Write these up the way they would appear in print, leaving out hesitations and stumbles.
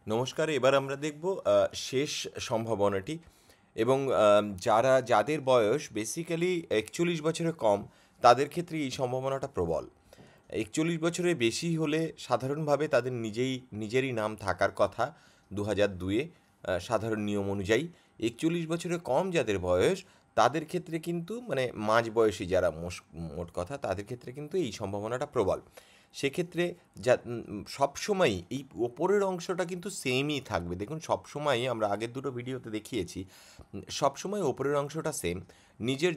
নমস্কার। এবার আমরা দেখব শেষ সম্ভাবনাটি এবং যাদের বয়স বেসিক্যালি 41 বছরের কম তাদের ক্ষেত্রে এই সম্ভাবনাটা প্রবল। 41 বছরের বেশি হলে সাধারণভাবে তাদের নিজেরই নাম থাকার কথা 2002-এ সাধারণ নিয়ম অনুযায়ী। 41 বছরের কম যাদের বয়স তাদের ক্ষেত্রে কিন্তু মানে মাঝবয়সী যারা মোট কথা তাদের ক্ষেত্রে কিন্তু এই সম্ভাবনাটা প্রবল। সেক্ষেত্রে সবসময়ই এই ওপরের অংশটা কিন্তু সেমই থাকবে। দেখুন, সবসময়ই আমরা আগের দুটো ভিডিওতে দেখিয়েছি, সবসময় ওপরের অংশটা সেম। নিজের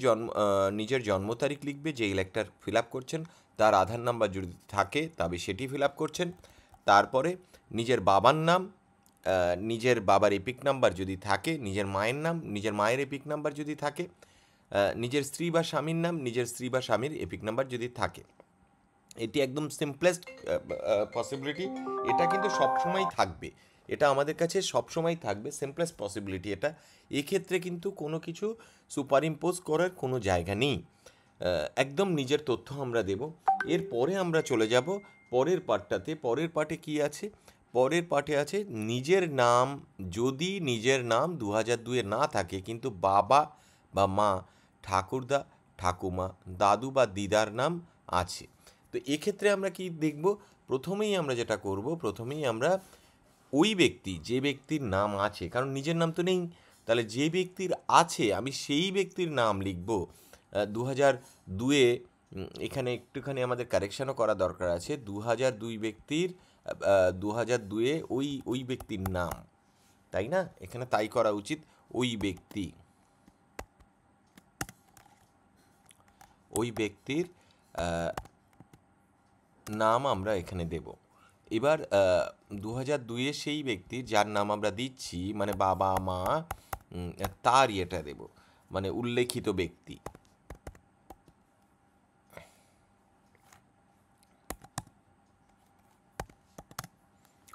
জন্ম তারিখ লিখবে, যে ইলেক্টর ফিল আপ করছেন তার আধার নাম্বার যদি থাকে তবে সেটি ফিল আপ করছেন। তারপরে নিজের বাবার নাম, নিজের বাবার এপিক নাম্বার যদি থাকে, নিজের মায়ের নাম, নিজের মায়ের এপিক নাম্বার যদি থাকে, নিজের স্ত্রী বা স্বামীর নাম, নিজের স্ত্রী বা স্বামীর এপিক নাম্বার যদি থাকে। এটি একদম সিম্পলেস্ট পসিবিলিটি। এটা কিন্তু সবসময় থাকবে, এটা আমাদের কাছে সবসময় থাকবে, সিম্পলেস্ট পসিবিলিটি এটা। এক্ষেত্রে কিন্তু কোনো কিছু সুপার ইম্পোজ করার কোনো জায়গা নেই, একদম নিজের তথ্য আমরা দেব। এরপরে আমরা চলে যাব পরের পার্টটাতে। পরের পার্টে কি আছে? পরের পার্টে আছে নিজের নাম। যদি নিজের নাম 2002-এ না থাকে কিন্তু বাবা বা মা, ঠাকুরদা, ঠাকুমা, দাদু বা দিদার নাম আছে, তো এক্ষেত্রে আমরা কি দেখব? প্রথমেই আমরা যেটা করব, প্রথমেই আমরা ওই ব্যক্তি, যে ব্যক্তির নাম আছে, কারণ নিজের নাম তো নেই, তাহলে যে ব্যক্তির আছে আমি সেই ব্যক্তির নাম লিখব। 2002-এ এখানে একটুখানি আমাদের কারেকশানও করা দরকার আছে। 2002 ব্যক্তির 2002-এ ওই ব্যক্তির নাম, তাই না? এখানে তাই করা উচিত। ওই ব্যক্তির নাম আমরা এখানে দেব। এবার 2002-এ সেই ব্যক্তির যার নাম আমরা দিচ্ছি, মানে বাবা মা, তার ইয়েটা দেব, মানে উল্লেখিত ব্যক্তি।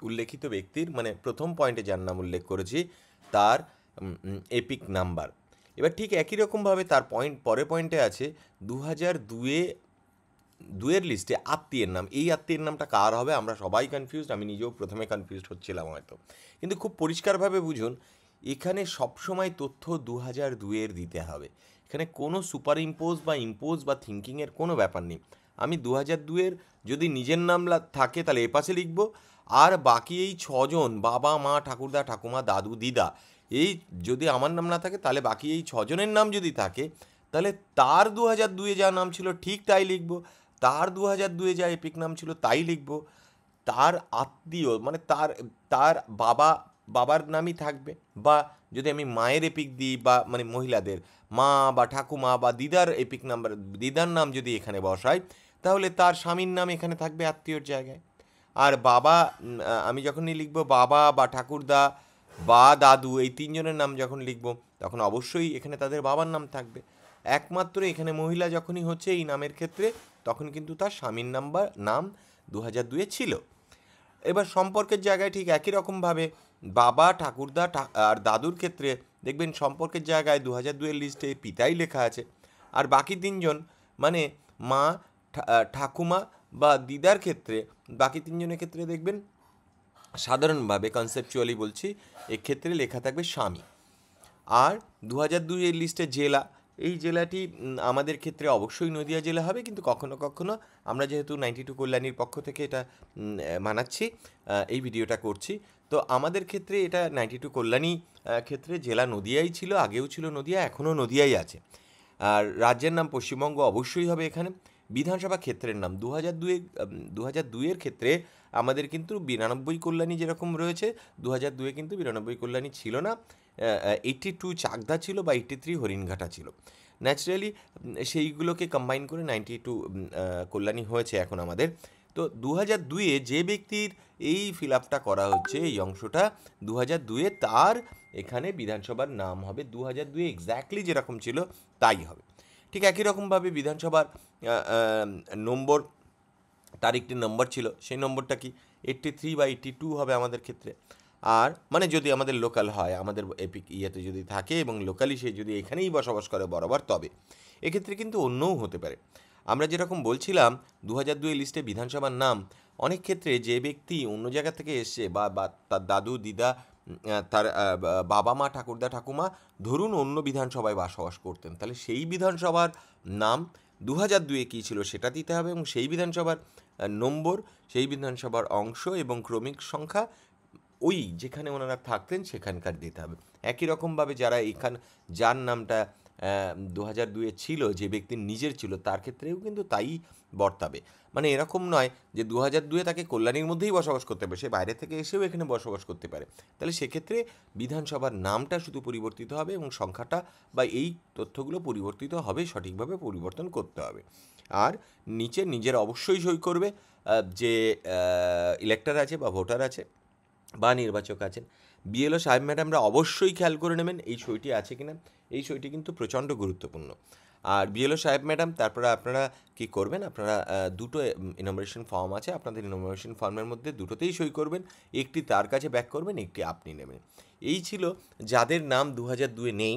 উল্লেখিত ব্যক্তির মানে প্রথম পয়েন্টে যার নাম উল্লেখ করেছি তার এপিক নাম্বার। এবার ঠিক একই রকমভাবে তার পরের পয়েন্টে আছে 2002-এর লিস্টে আত্মীয়ের নাম। এই আত্মীয়ের নামটা কার হবে? আমরা সবাই কনফিউজড, আমি নিজেও প্রথমে কনফিউজড হচ্ছিলাম হয়তো, কিন্তু খুব পরিষ্কারভাবে বুঝুন, এখানে সবসময় তথ্য 2002-এর দিতে হবে। এখানে কোনো সুপার ইম্পোজ বা থিঙ্কিংয়ের কোনো ব্যাপার নেই। আমি 2002-এর যদি নিজের নাম থাকে তাহলে এপাশে লিখব, আর বাকি এই ছজন বাবা মা ঠাকুরদা ঠাকুমা দাদু দিদা, এই যদি আমার নাম না থাকে তাহলে বাকি এই ছজনের নাম যদি থাকে তাহলে তার 2002-এ যা নাম ছিল ঠিক তাই লিখব, তার 2002-এ যা এপিক নাম ছিল তাই লিখব। তার আত্মীয় মানে তার বাবার নামই থাকবে, বা যদি আমি মায়ের এপিক দিই বা মানে মহিলাদের মা বা ঠাকুমা বা দিদার এপিক নাম্বার, দিদার নাম যদি এখানে বসাই তাহলে তার স্বামীর নাম এখানে থাকবে আত্মীয়র জায়গায়। আর বাবা, আমি যখনই লিখব বাবা বা ঠাকুরদা বা দাদু, এই তিনজনের নাম যখন লিখব তখন অবশ্যই এখানে তাদের বাবার নাম থাকবে। একমাত্র এখানে মহিলা যখনই হচ্ছে এই নামের ক্ষেত্রে তখন কিন্তু তার স্বামীর নাম 2002-এ ছিল। এবার সম্পর্কের জায়গায় ঠিক একই রকমভাবে বাবা ঠাকুরদা আর দাদুর ক্ষেত্রে দেখবেন সম্পর্কের জায়গায় 2002-এর লিস্টে পিতাই লেখা আছে, আর বাকি তিনজন মানে মা, ঠাকুমা বা দিদার ক্ষেত্রে বাকি তিনজনের ক্ষেত্রে দেখবেন সাধারণভাবে কনসেপচুয়ালি বলছি, এক্ষেত্রে লেখা থাকবে স্বামী। আর 2002-এর লিস্টে জেলা, এই জেলাটি আমাদের ক্ষেত্রে অবশ্যই নদিয়া জেলা হবে, কিন্তু কখনো কখনো আমরা যেহেতু 92 কল্যাণীর পক্ষ থেকে এটা মানাচ্ছি, এই ভিডিওটা করছি, তো আমাদের ক্ষেত্রে এটা 92 কল্যাণী ক্ষেত্রে জেলা নদিয়াই ছিল, আগেও ছিল নদিয়া, এখনও নদিয়াই আছে। আর রাজ্যের নাম পশ্চিমবঙ্গ অবশ্যই হবে এখানে। বিধানসভা ক্ষেত্রের নাম 2002-এর ক্ষেত্রে আমাদের কিন্তু 92 কল্যাণী যেরকম রয়েছে, 2002-এ কিন্তু 92 কল্যাণী ছিল না, 82 চাকদা ছিল বা 83 হরিণঘাটা ছিল। ন্যাচারালি সেইগুলোকে কম্বাইন করে 92 কল্যাণী হয়েছে এখন আমাদের। তো 2002-এ যে ব্যক্তির এই ফিল আপটা করা হচ্ছে, এই অংশটা 2002-এ তার এখানে বিধানসভার নাম হবে 2002-এ এক্স্যাক্টলি যেরকম ছিল তাই হবে। ঠিক একই রকমভাবে বিধানসভার নম্বর, তার একটি নম্বর ছিল, সেই নম্বরটা কি 83 বা 82 হবে আমাদের ক্ষেত্রে। আর মানে যদি আমাদের লোকাল হয়, আমাদের এপিক ইয়েতে যদি থাকে এবং লোকালি সে যদি এখানেই বসবাস করে বরাবর, তবে এক্ষেত্রে কিন্তু অন্যও হতে পারে। আমরা যেরকম বলছিলাম 2002 লিস্টে বিধানসভার নাম অনেক ক্ষেত্রে যে ব্যক্তি অন্য জায়গা থেকে এসছে বা তার দাদু দিদা তার বাবা মা ঠাকুরদা ঠাকুমা ধরুন অন্য বিধানসভায় বসবাস করতেন, তাহলে সেই বিধানসভার নাম 2002-এ কী ছিল সেটা দিতে হবে, এবং সেই বিধানসভার নম্বর, সেই বিধানসভার অংশ এবং ক্রমিক সংখ্যা ওই যেখানে ওনারা থাকতেন সেখানকার দিতে হবে। একই রকমভাবে যারা যার নামটা 2002-এ ছিল, যে ব্যক্তির নিজের ছিল, তার ক্ষেত্রেও কিন্তু তাই বর্তাবে। মানে এরকম নয় যে 2002-এ তাকে কল্যাণীর মধ্যেই বসবাস করতে হবে, সে বাইরে থেকে এসেও এখানে বসবাস করতে পারে। তাহলে সেক্ষেত্রে বিধানসভার নামটা শুধু পরিবর্তিত হবে এবং সংখ্যাটা বা এই তথ্যগুলো পরিবর্তিত হবে, সঠিকভাবে পরিবর্তন করতে হবে। আর নিচে নিজের অবশ্যই সই করবে যে ইলেক্টর আছে বা ভোটার আছে বা নির্বাচক আছেন। বিএলও সাহেব ম্যাডামরা অবশ্যই খেয়াল করে নেবেন এই সইটি আছে কিনা, এই সইটি কিন্তু প্রচণ্ড গুরুত্বপূর্ণ। আর বিএলও সাহেব ম্যাডাম তারপরে আপনারা কি করবেন, আপনারা দুটো ইনমোরেশন ফর্ম আছে, আপনাদের ইনমোরেশন ফর্মের মধ্যে দুটোতেই সই করবেন, একটি তার কাছে ব্যাক করবেন, একটি আপনি নেবেন। এই ছিল যাদের নাম 2002-এ নেই,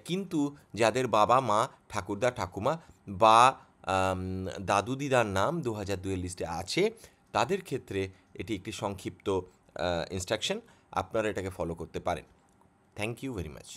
কিন্তু যাদের বাবা মা ঠাকুরদা ঠাকুমা বা দাদু দিদার নাম 2002-এর লিস্টে আছে, তাদের ক্ষেত্রে এটি একটি সংক্ষিপ্ত ইনস্ট্রাকশন, আপনারা এটাকে ফলো করতে পারেন। Thank you very much.